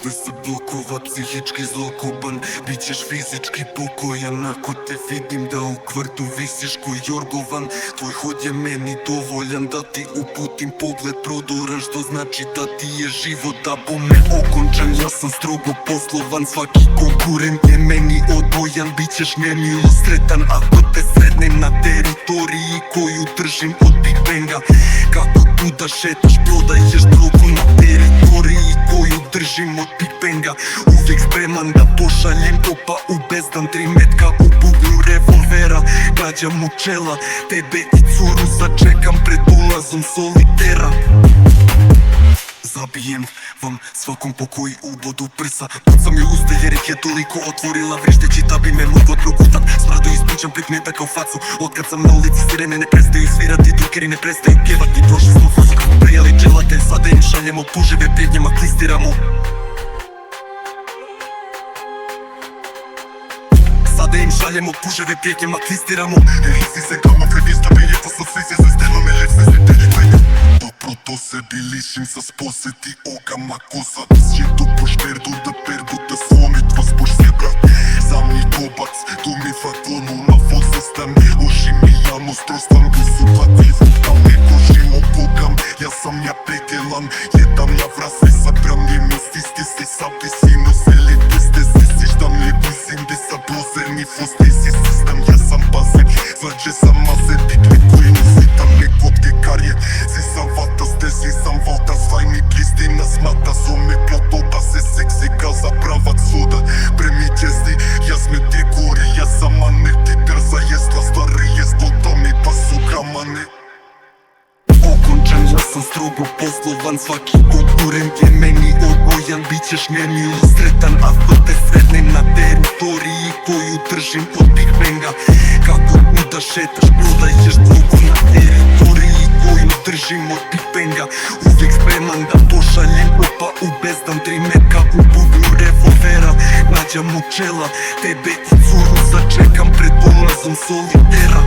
Da se blokova, psihički zlokoban, bit ćeš fizički pokojan ako te vidim da u kvrtu visiš ko Jorgovan. Tvoj hod je meni dovoljan da ti uputim pogled prodoran, što znači da ti je život da bome okončan. Ja sam strogo poslovan, svaki konkurent je meni odbojan. Bićeš nemilo sretan ako te sretnem na teritoriji koju držim od Big Banga. Kako tu da šetaš, prodaješ drogu na teritoriji koju držim od Big Banga. Uvijek spreman da pošaljem topa u bezdan, 3 metka u bubnju revolvera. Gađam u čela, tebe i curu sačekam pred ulazom solitera. Zabijem vam svakom po koji ubodu prsa. Pucam joj usta jer ih je toliko otvorila, vrišteći da bi me moglo progutat. Smradu ispričam 5 metaka u facu. Otkad sam na ulici sirene ne prestaju svirati, drukeri ne prestaju pjevati. Prošli smo fazu kako prijeli dželate, sada im šaljemo puževe prijetnjama, klistiramo. Sada im šaljemo puževe prijetnjama, klistiramo. Isi se kama prevista biljeto sa svizje za stelom ili sve to sebi lišim sa sposeti ogama kosa. Sjetu po šperdu da perdu da slomit vas boš se brat. Zamni kobac, tu mi faklonu na fosestan. Oši mi jamo strostan, gusu pativu da ne kožimo bogam. Ja sam ja pegelan, jedan ja vrasli sa bramnim i stiske si sa visinu seli piste si šta mi blisim de sa blozerni fosti si sistem. Ja sam bazen, zvađe sam maze dikli koji ne svitam nekotke karje. Si sam vata si sam volta, svaj mi plisti na smata. Some podoba se seksi kao za pravac suda. Premi česti, ja sme dekori, ja sam mane. Ti drza jesla, stvari jeslo, to mi pa su gramane. Okončan, ja sam strogo poslovan, svaki konkurent je meni odbojan. Bićeš nemilo sretan ako te sretnem na teritoriji koju držim od Big Banga. Kako tu da šetaš, prodaješ drogu na teritoriji koju držim od Big Banga. Uvijek spreman da pošaljem topa u bezdan, 3 metka u bubnju revolvera. Nađam u čela, tebe i curu sačekam pred ulazom solitera.